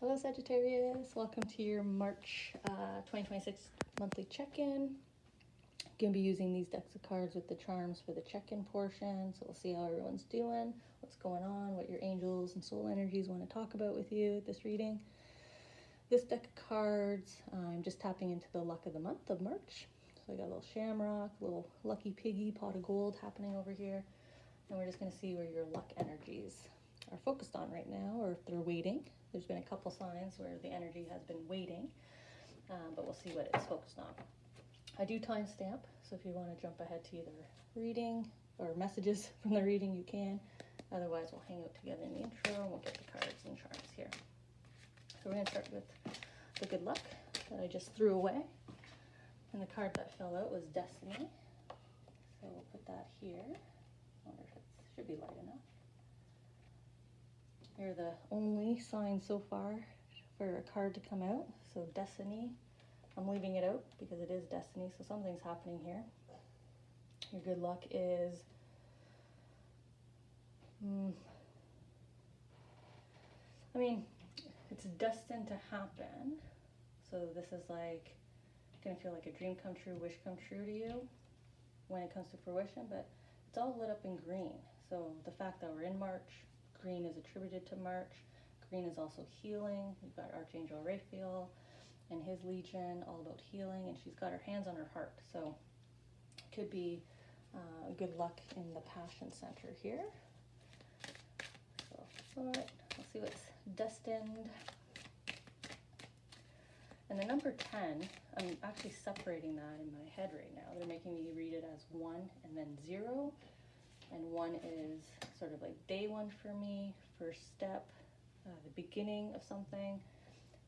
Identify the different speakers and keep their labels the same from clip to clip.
Speaker 1: Hello Sagittarius, welcome to your March 2026 monthly check-in. Going to be using these decks of cards with the charms for the check-in portion, so we'll see how everyone's doing, what's going on, what your angels and soul energies want to talk about with you at this reading. This deck of cards, I'm just tapping into the luck of the month of March. So I got a little shamrock, a little lucky piggy, pot of gold happening over here, and we're just going to see where your luck energies are focused on right now, or if they're waiting. There's been a couple signs where the energy has been waiting, but we'll see what it's focused on. I do timestamp, so if you want to jump ahead to either reading or messages from the reading, you can. Otherwise, we'll hang out together in the intro and we'll get the cards and charms here. So we're going to start with the good luck that I just threw away. And the card that fell out was Destiny. So we'll put that here. I wonder if it should be light enough. You're the only sign so far for a card to come out. So Destiny, I'm leaving it out because it is Destiny, so something's happening here. Your good luck is it's destined to happen. So this is like gonna feel like a dream come true, wish come true to you when it comes to fruition, but it's all lit up in green. So the fact that we're in March, green is attributed to March. Green is also healing. We've got Archangel Raphael and his legion, all about healing, and she's got her hands on her heart. So it could be good luck in the passion center here. So, all right, let's see what's destined. And the number 10, I'm actually separating that in my head right now. They're making me read it as 1 and then 0. And 1 is sort of like day 1 for me, first step, the beginning of something.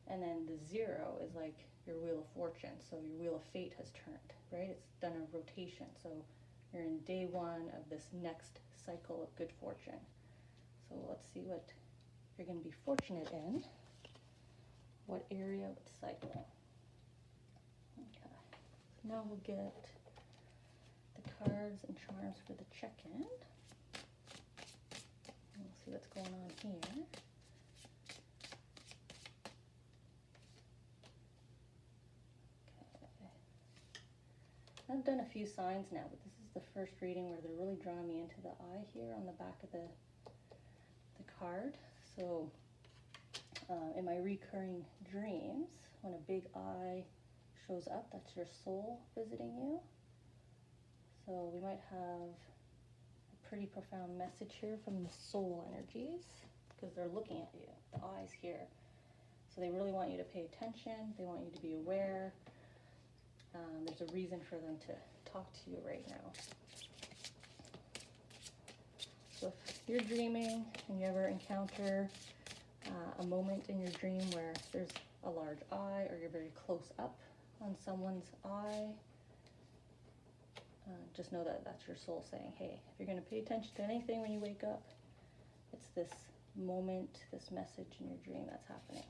Speaker 1: And then the 0 is like your wheel of fortune. So your wheel of fate has turned, right? It's done a rotation. So you're in day 1 of this next cycle of good fortune. So let's see what you're going to be fortunate in. What area, what cycle. Okay, so now we'll get the cards and charms for the check-in. We'll see what's going on here. Okay. I've done a few signs now, but this is the first reading where they're really drawing me into the eye here on the back of the card. So in my recurring dreams, when a big eye shows up, that's your soul visiting you. So we might have a pretty profound message here from the soul energies because they're looking at you, the eyes here. So they really want you to pay attention. They want you to be aware. There's a reason for them to talk to you right now. So if you're dreaming and you ever encounter a moment in your dream where there's a large eye or you're very close up on someone's eye, just know that that's your soul saying, hey, if you're going to pay attention to anything when you wake up, it's this moment, this message in your dream that's happening.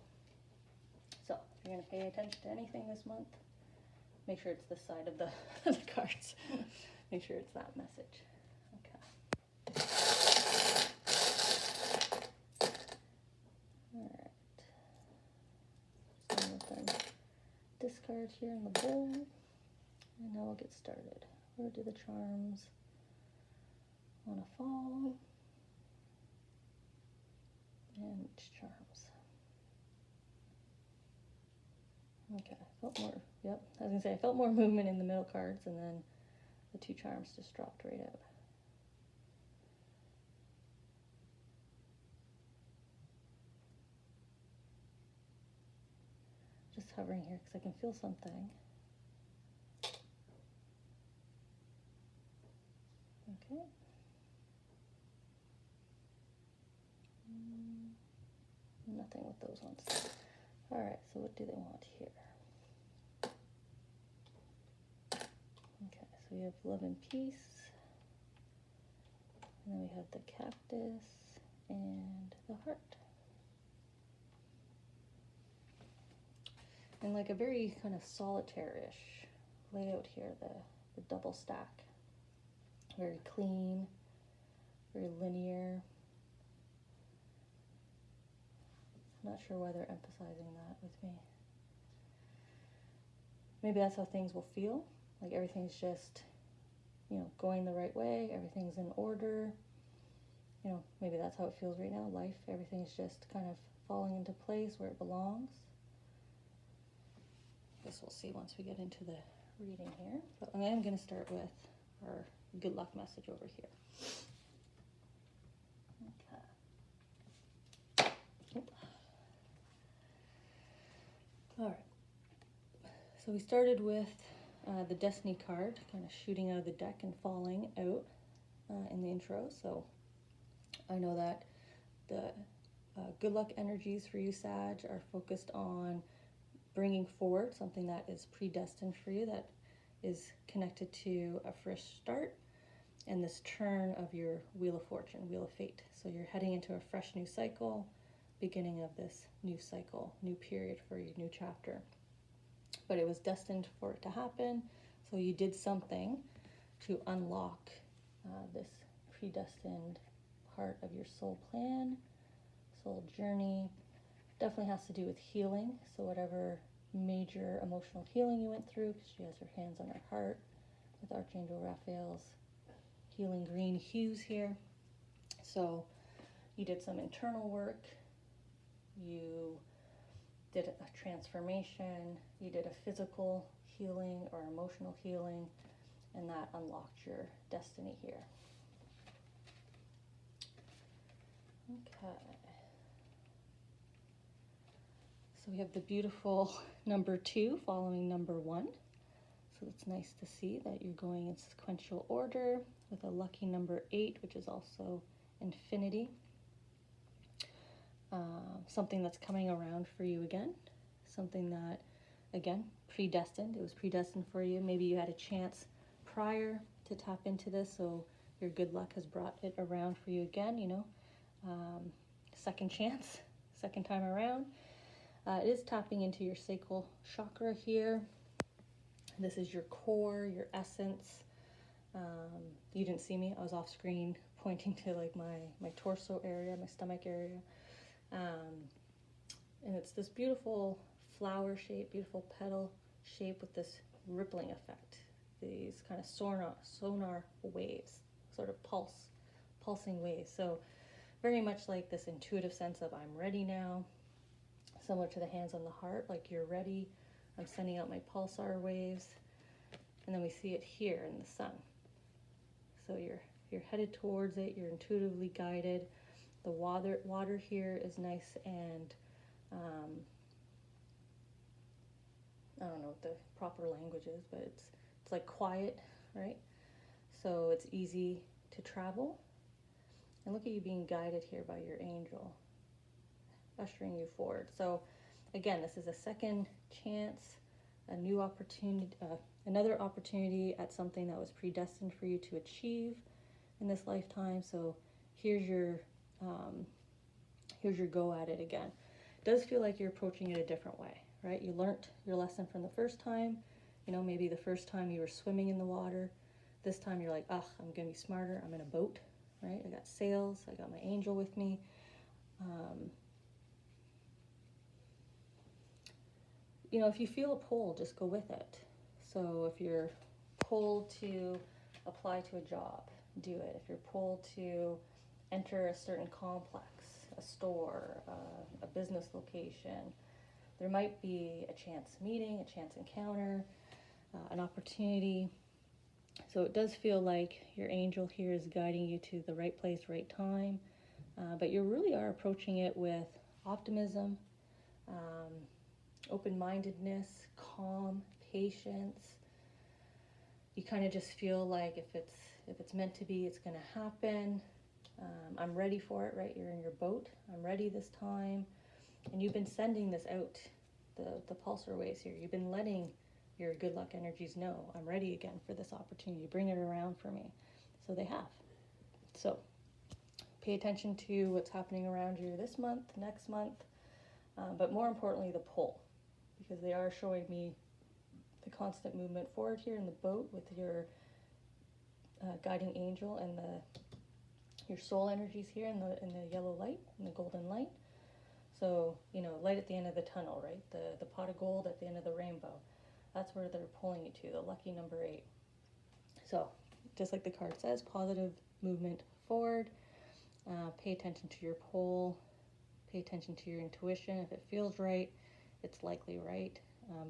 Speaker 1: So if you're going to pay attention to anything this month, make sure it's this side of the cards. Make sure it's that message. Okay. All right. So I'm going to discard here in the bowl, and now we'll get started. Where do the charms want to fall? And which charms? Okay, I felt more, yep, I was going to say, I felt more movement in the middle cards, and then the 2 charms just dropped right out. Just hovering here because I can feel something. Okay. Nothing with those ones. All right, so what do they want here? Okay, so we have love and peace. And then we have the cactus and the heart. And like a very kind of solitaire-ish layout here, the double stack. Very clean, very linear. Not sure why they're emphasizing that with me. Maybe that's how things will feel, like everything's just, you know, going the right way, everything's in order. You know, maybe that's how it feels right now. Life, everything's just kind of falling into place where it belongs. I guess we'll see once we get into the reading here. But I am going to start with our good luck message over here. Okay. Oop. All right. So we started with the Destiny card, kind of shooting out of the deck and falling out in the intro. So I know that the good luck energies for you, Sag, are focused on bringing forward something that is predestined for you, that is connected to a fresh start and this turn of your Wheel of Fortune, Wheel of Fate. So you're heading into a fresh new cycle, beginning of this new cycle, new period for you, new chapter. But it was destined for it to happen, so you did something to unlock this predestined part of your soul plan, soul journey. Definitely has to do with healing, so whatever major emotional healing you went through, because she has her hands on her heart with Archangel Raphael's healing green hues here. So you did some internal work, you did a transformation, you did a physical healing or emotional healing, and that unlocked your destiny here. Okay. So we have the beautiful number 2 following number 1. So it's nice to see that you're going in sequential order with a lucky number 8, which is also infinity. Something that's coming around for you again. Something that, again, predestined. It was predestined for you. Maybe you had a chance prior to tap into this, so your good luck has brought it around for you again, you know. Second chance, second time around. It is tapping into your sacral chakra here. This is your core, your essence. You didn't see me. I was off screen pointing to like my torso area, my stomach area. And it's this beautiful flower shape, beautiful petal shape with this rippling effect. These kind of sonar waves, sort of pulsing waves. So very much like this intuitive sense of I'm ready now. Similar to the hands on the heart, like you're ready. I'm sending out my pulsar waves. And then we see it here in the sun. So you're headed towards it, you're intuitively guided. The water here is nice and I don't know what the proper language is, but it's like quiet, right? So it's easy to travel. And look at you being guided here by your angel, ushering you forward. So again, this is a second chance, a new opportunity, another opportunity at something that was predestined for you to achieve in this lifetime. So here's your go at it again. It does feel like you're approaching it a different way, right? You learned your lesson from the first time. You know, maybe the first time you were swimming in the water. This time you're like, I'm gonna be smarter. I'm in a boat, right? I got sails. I got my angel with me. You know, if you feel a pull, just go with it. So if you're pulled to apply to a job, do it. If you're pulled to enter a certain complex, a store, a business location, there might be a chance meeting, a chance encounter, an opportunity. So it does feel like your angel here is guiding you to the right place, right time, but you really are approaching it with optimism, open-mindedness, calm, patience. You kind of just feel like if it's meant to be, it's going to happen. I'm ready for it, right? You're in your boat. I'm ready this time. And you've been sending this out, the pulsar waves here. You've been letting your good luck energies know, I'm ready again for this opportunity. Bring it around for me. So they have. So pay attention to what's happening around you this month, next month, but more importantly, the pull, because they are showing me the constant movement forward here in the boat with your guiding angel and your soul energies here in the yellow light, in the golden light. So, you know, light at the end of the tunnel, right? The pot of gold at the end of the rainbow. That's where they're pulling you to, the lucky number 8. So, just like the card says, positive movement forward. Pay attention to your pole. Pay attention to your intuition. If it feels right, it's likely right.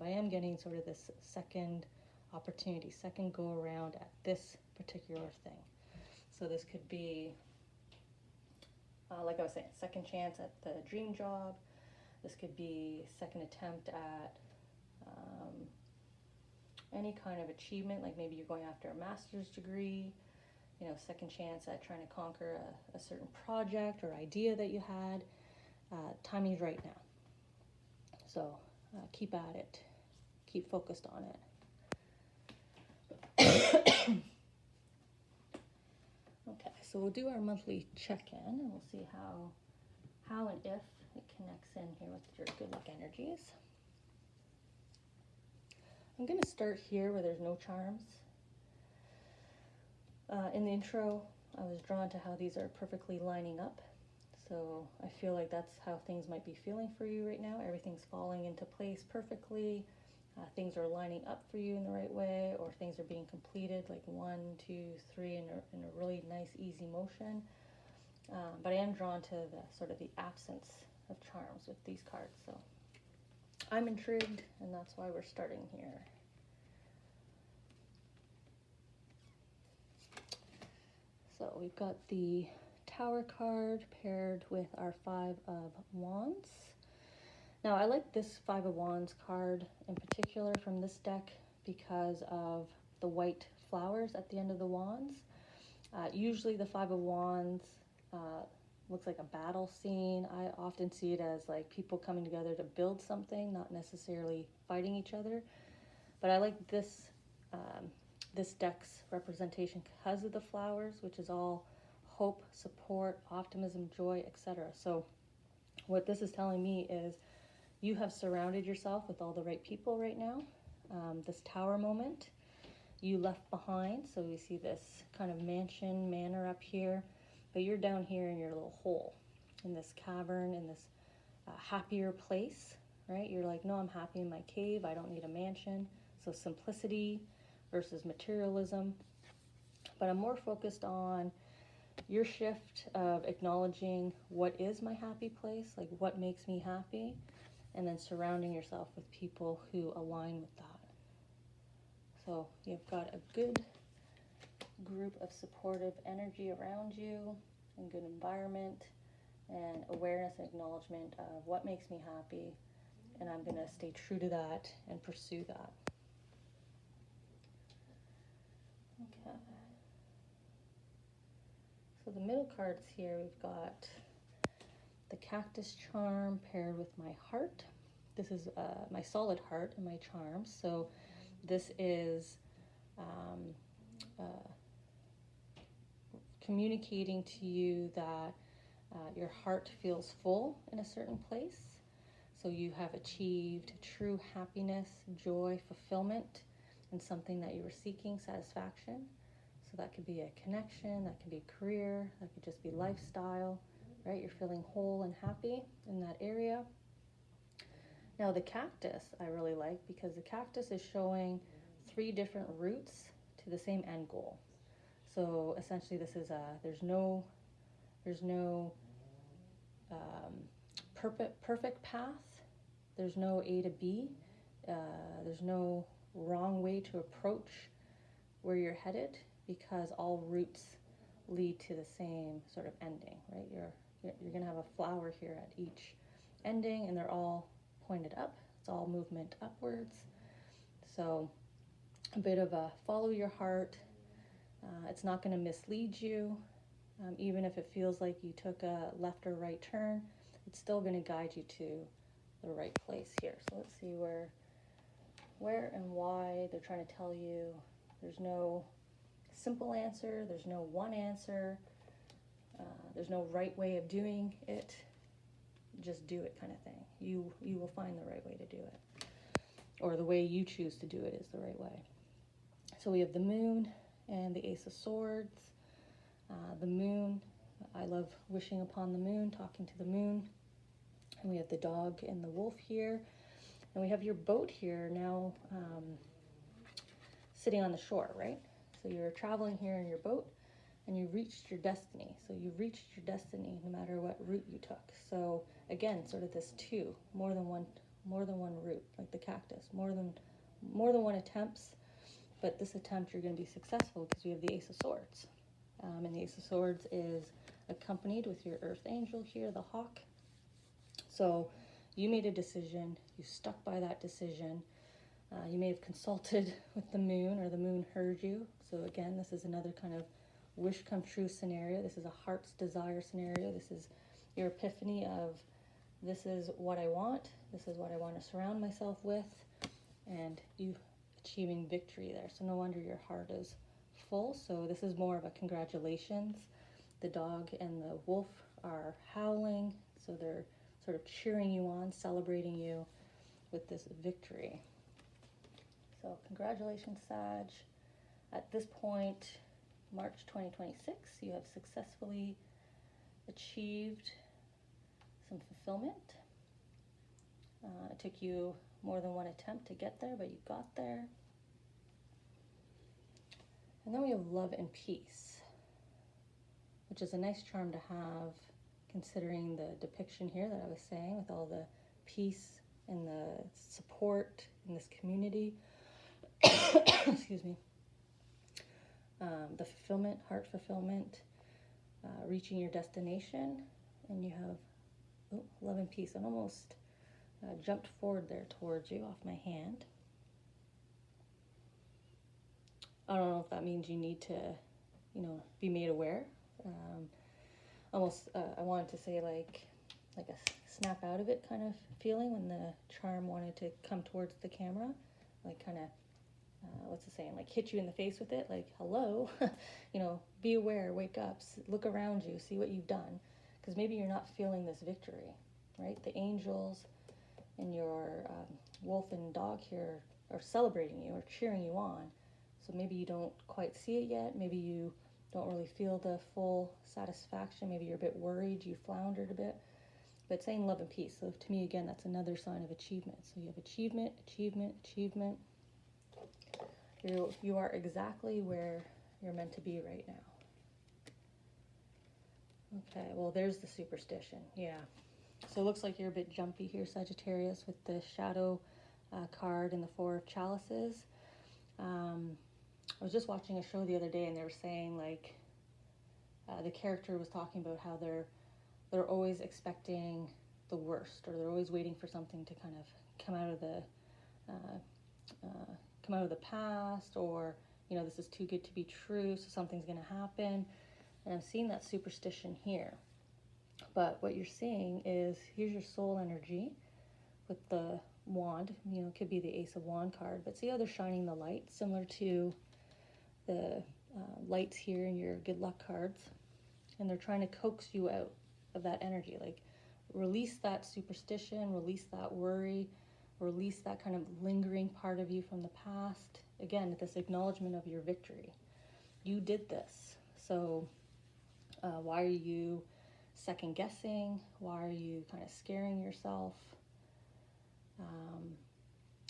Speaker 1: But I am getting sort of this second opportunity, second go around at this particular thing. So this could be, like I was saying, second chance at the dream job. This could be second attempt at any kind of achievement, like maybe you're going after a master's degree, you know, second chance at trying to conquer a certain project or idea that you had. Timing is right now. So keep at it. Keep focused on it. Okay, so we'll do our monthly check-in and we'll see how and if it connects in here with your good luck energies. I'm going to start here where there's no charms. In the intro, I was drawn to how these are perfectly lining up. So I feel like that's how things might be feeling for you right now. Everything's falling into place perfectly. Things are lining up for you in the right way, or things are being completed like 1, 2, 3 in a really nice, easy motion. But I am drawn to the sort of the absence of charms with these cards. So I'm intrigued, and that's why we're starting here. So we've got the Tower card paired with our 5 of Wands. Now I like this 5 of Wands card in particular from this deck because of the white flowers at the end of the wands. Usually the 5 of Wands looks like a battle scene. I often see it as like people coming together to build something, not necessarily fighting each other. But I like this this deck's representation because of the flowers, which is all hope, support, optimism, joy, etc. So what this is telling me is you have surrounded yourself with all the right people right now. This tower moment you left behind. So we see this kind of manor up here, but you're down here in your little hole, in this cavern, in this happier place, right? You're like, no, I'm happy in my cave. I don't need a mansion. So simplicity versus materialism. But I'm more focused on your shift of acknowledging what is my happy place, like what makes me happy, and then surrounding yourself with people who align with that. So you've got a good group of supportive energy around you, and good environment, and awareness and acknowledgement of what makes me happy, and I'm going to stay true to that and pursue that. Okay. So the middle cards here, we've got the cactus charm paired with my heart. This is my solid heart and my charms. So this is communicating to you that your heart feels full in a certain place. So you have achieved true happiness, joy, fulfillment in something that you were seeking, satisfaction. So that could be a connection, that could be a career, that could just be lifestyle, right? You're feeling whole and happy in that area. Now the cactus I really like because the cactus is showing 3 different routes to the same end goal. So essentially this is there's no perfect path. There's no A to B. There's no wrong way to approach where you're headed because all routes lead to the same sort of ending, right? You're going to have a flower here at each ending, and they're all pointed up. It's all movement upwards. So a bit of a follow your heart. It's not going to mislead you. Even if it feels like you took a left or right turn, it's still going to guide you to the right place here. So let's see where and why they're trying to tell you. There's no simple answer. There's no one answer. There's no right way of doing it. Just do it kind of thing. You will find the right way to do it. Or the way you choose to do it is the right way. So we have the moon and the Ace of Swords. The moon, I love wishing upon the moon, talking to the moon. And we have the dog and the wolf here. And we have your boat here now sitting on the shore, right? So you're traveling here in your boat and you reached your destiny. So you reached your destiny no matter what route you took. So again, sort of this two, more than one route, like the cactus, more than one attempts. But this attempt you're going to be successful because you have the Ace of Swords. And the Ace of Swords is accompanied with your Earth Angel here, the hawk. So you made a decision, you stuck by that decision. You may have consulted with the moon, or the moon heard you. So again, this is another kind of wish come true scenario. This is a heart's desire scenario. This is your epiphany of, this is what I want. This is what I want to surround myself with. And you achieving victory there. So no wonder your heart is full. So this is more of a congratulations. The dog and the wolf are howling. So they're sort of cheering you on, celebrating you with this victory. So congratulations, Sag. At this point, March 2026, you have successfully achieved some fulfillment. It took you more than one attempt to get there, but you got there. And then we have love and peace, which is a nice charm to have considering the depiction here that I was saying, with all the peace and the support in this community. Excuse me. The fulfillment, heart fulfillment, reaching your destination, and you have love and peace. And almost jumped forward there towards you off my hand. I don't know if that means you need to, be made aware. I wanted to say like a snap out of it kind of feeling when the charm wanted to come towards the camera, like kind of, what's the saying, like hit you in the face with it, like, hello, be aware, wake up, look around you, see what you've done, because maybe you're not feeling this victory, right? The angels and your wolf and dog here are celebrating you or cheering you on. So maybe you don't quite see it yet. Maybe you don't really feel the full satisfaction. Maybe you're a bit worried, you floundered a bit. But saying love and peace. So to me, again, that's another sign of achievement. So you have achievement, achievement, achievement. You are exactly where you're meant to be right now. Okay, well, there's the superstition. Yeah. So it looks like you're a bit jumpy here, Sagittarius, with the shadow card and the Four of Chalices. I was just watching a show the other day, and they were saying, like, the character was talking about how they're always expecting the worst, or they're always waiting for something to kind of come out of the past, or this is too good to be true, so something's going to happen. And I'm seeing that superstition here. But what you're seeing is, here's your soul energy with the wand. It could be the Ace of Wand card, but see how they're shining the light, similar to the lights here in your good luck cards. And they're trying to coax you out of that energy, like release that superstition, release that worry, release that kind of lingering part of you from the past. Again, this acknowledgement of your victory. You did this. So why are you second guessing? Why are you kind of scaring yourself?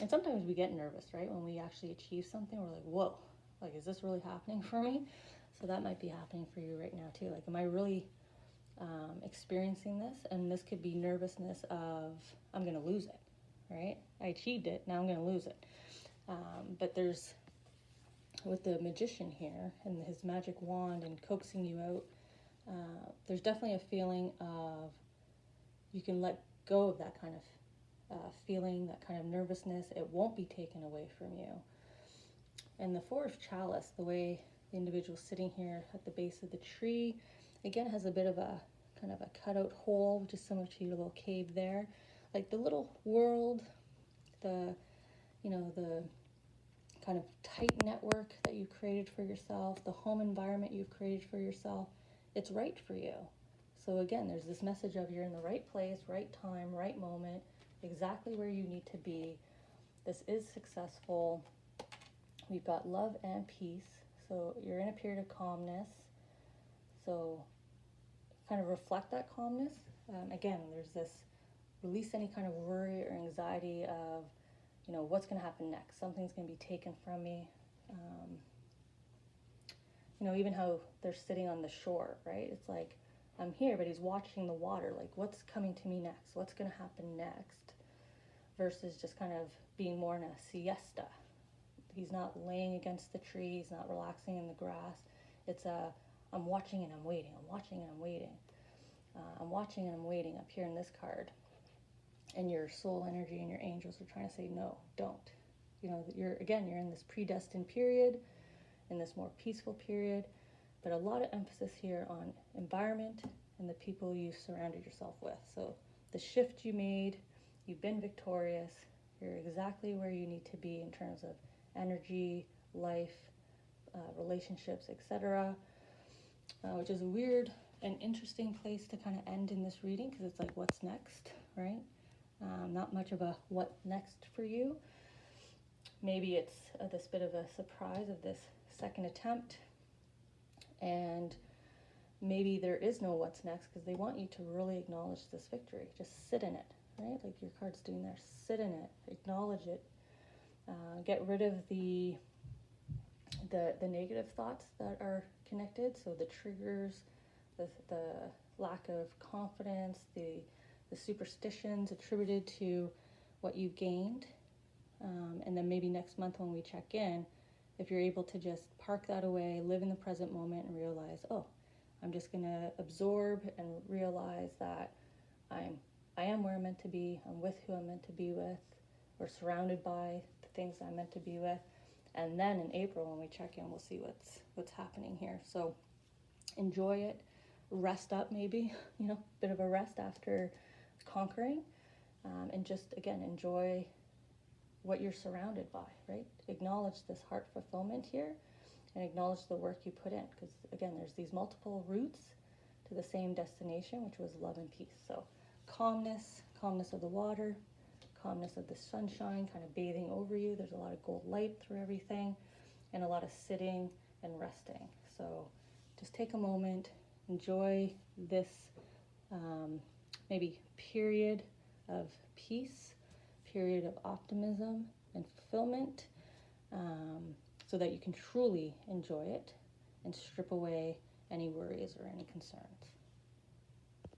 Speaker 1: And sometimes we get nervous, right? When we actually achieve something, we're like, whoa, like, is this really happening for me? So that might be happening for you right now too. Like, am I really experiencing this? And this could be nervousness of, I'm going to lose it, right? I achieved it, now I'm going to lose it. But there's, with the magician here and his magic wand and coaxing you out, there's definitely a feeling of, you can let go of that kind of feeling, that kind of nervousness. It won't be taken away from you. And the Four of Chalice, the way the individual sitting here at the base of the tree, again, has a bit of a kind of a cutout hole, which is similar to your little cave there. Like the little world, the kind of tight network that you created for yourself, the home environment you've created for yourself, it's right for you. So again, there's this message of, you're in the right place, right time, right moment, exactly where you need to be. This is successful. We've got love and peace. So you're in a period of calmness. So kind of reflect that calmness. Again, there's this release any kind of worry or anxiety of, what's going to happen next. Something's going to be taken from me. Even how they're sitting on the shore, right? It's like, I'm here, but he's watching the water. Like, what's coming to me next? What's going to happen next? Versus just kind of being more in a siesta. He's not laying against the tree. He's not relaxing in the grass. It's I'm watching and I'm waiting. I'm watching and I'm waiting. I'm watching and I'm waiting up here in this card. And your soul energy and your angels are trying to say, no, don't. You're in this predestined period, in this more peaceful period, but a lot of emphasis here on environment and the people you surrounded yourself with. So the shift you made, you've been victorious, you're exactly where you need to be in terms of energy, life, relationships, etc. Which is a weird and interesting place to kind of end in this reading, because it's like, what's next, right? Not much of a what next for you. Maybe it's this bit of a surprise of this second attempt, and maybe there is no what's next, because they want you to really acknowledge this victory. Just sit in it, right? Like your card's doing there. Sit in it, acknowledge it. Get rid of the negative thoughts that are connected, so the triggers, the lack of confidence, the superstitions attributed to what you gained. And then maybe next month when we check in, if you're able to just park that away, live in the present moment, and realize, oh, I'm just going to absorb and realize that I am where I'm meant to be, I'm with who I'm meant to be with, or surrounded by the things I'm meant to be with. And then in April when we check in, we'll see what's happening here. So enjoy it, rest up maybe, bit of a rest after conquering, and just, again, enjoy what you're surrounded by, right? Acknowledge this heart fulfillment here, and acknowledge the work you put in, because, again, there's these multiple routes to the same destination, which was love and peace. So calmness of the water, calmness of the sunshine kind of bathing over you. There's a lot of gold light through everything, and a lot of sitting and resting. So just take a moment, enjoy this maybe period of peace, period of optimism and fulfillment, so that you can truly enjoy it and strip away any worries or any concerns.